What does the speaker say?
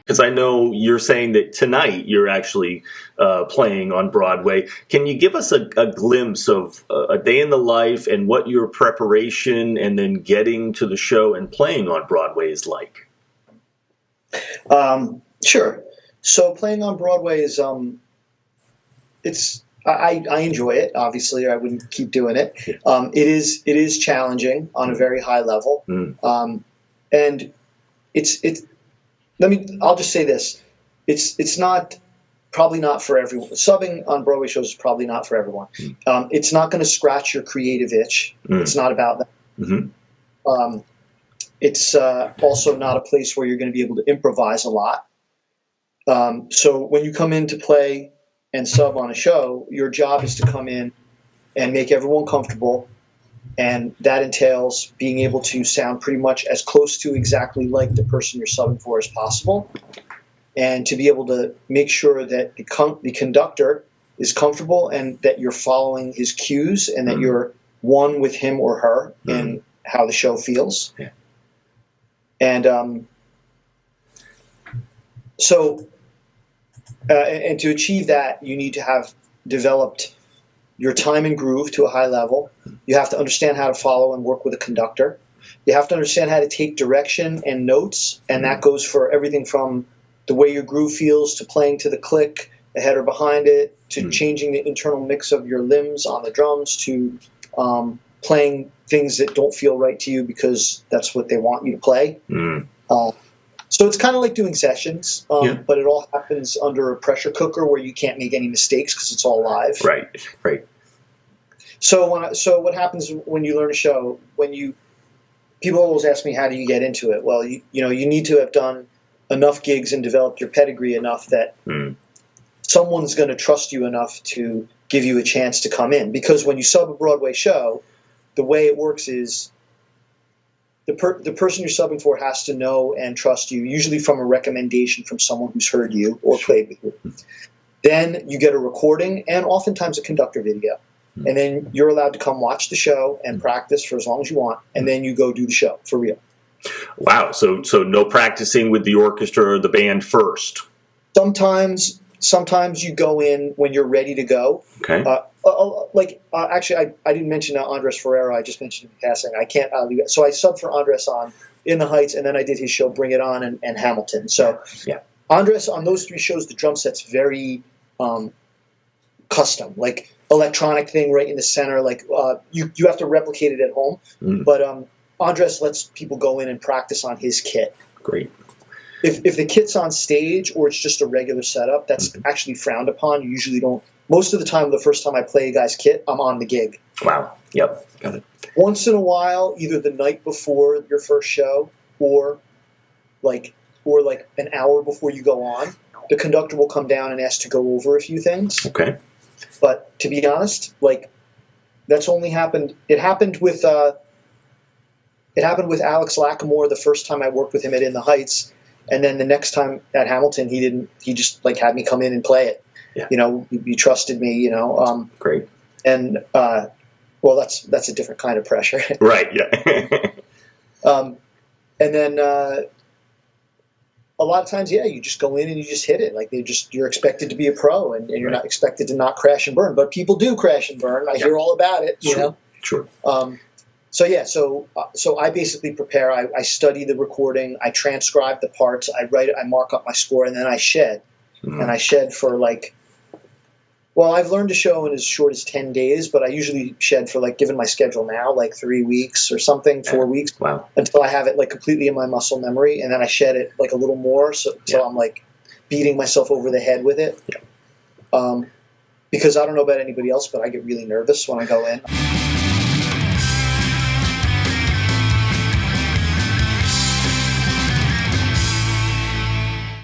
Because I know you're saying that tonight you're actually playing on Broadway. Can you give us a glimpse of a day in the life and what your preparation and then getting to the show and playing on Broadway is like? Sure. So playing on Broadway is I enjoy it. Obviously, or I wouldn't keep doing it. It is challenging on a very high level, and I'll just say this: it's probably not for everyone. Subbing on Broadway shows is probably not for everyone. It's not going to scratch your creative itch. It's not about that. Mm-hmm. It's also not a place where you're going to be able to improvise a lot. So when you come in to play and sub on a show, your job is to come in and make everyone comfortable, and that entails being able to sound pretty much as close to exactly like the person you're subbing for as possible, and to be able to make sure that the conductor is comfortable and that you're following his cues and that you're one with him or her in how the show feels. Yeah. And and to achieve that, you need to have developed your time and groove to a high level. You have to understand how to follow and work with a conductor. You have to understand how to take direction and notes, and that goes for everything from the way your groove feels to playing to the click, ahead or behind it, to changing the internal mix of your limbs on the drums, to playing things that don't feel right to you because that's what they want you to play. So it's kind of like doing sessions, but it all happens under a pressure cooker where you can't make any mistakes because it's all live. Right. So what happens when you learn a show? People always ask me, how do you get into it? Well, you need to have done enough gigs and developed your pedigree enough that someone's going to trust you enough to give you a chance to come in. Because when you sub a Broadway show, the way it works is the person you're subbing for has to know and trust you, usually from a recommendation from someone who's heard you or played with you. Then you get a recording and oftentimes a conductor video. And then you're allowed to come watch the show and practice for as long as you want, and then you go do the show for real. Wow. So no practicing with the orchestra or the band first? Sometimes you go in when you're ready to go. Okay. Actually, I didn't mention Andres Ferreira. I just mentioned him in passing. I can't leave it. So I subbed for Andres on In the Heights, and then I did his show Bring It On and Hamilton. So Andres, on those three shows, the drum set's very custom, like electronic thing right in the center. Like you have to replicate it at home. But Andres lets people go in and practice on his kit. Great. If the kit's on stage or it's just a regular setup, that's actually frowned upon. You usually don't. Most of the time, the first time I play a guy's kit, I'm on the gig. Wow. Yep. Got it. Once in a while, either the night before your first show or like an hour before you go on, the conductor will come down and ask to go over a few things. Okay. But to be honest, that's only happened. It happened with Alex Lacamoire the first time I worked with him at In the Heights. And then the next time at Hamilton, he just had me come in and play it. Yeah. He trusted me, Great. And, that's a different kind of pressure. Right. Yeah. And then, a lot of times, you just go in and you just hit it. Like you're expected to be a pro and you're not expected to not crash and burn, but people do crash and burn. I hear all about it, you know? Sure. So I basically prepare. I study the recording. I transcribe the parts. I write it. I mark up my score, and then I shed. And I shed for I've learned to show in as short as 10 days, but I usually shed for given my schedule now, 3 weeks or something, 4 weeks. Wow. Until I have it completely in my muscle memory, and then I shed it a little more, until I'm beating myself over the head with it. Yeah. Because I don't know about anybody else, but I get really nervous when I go in.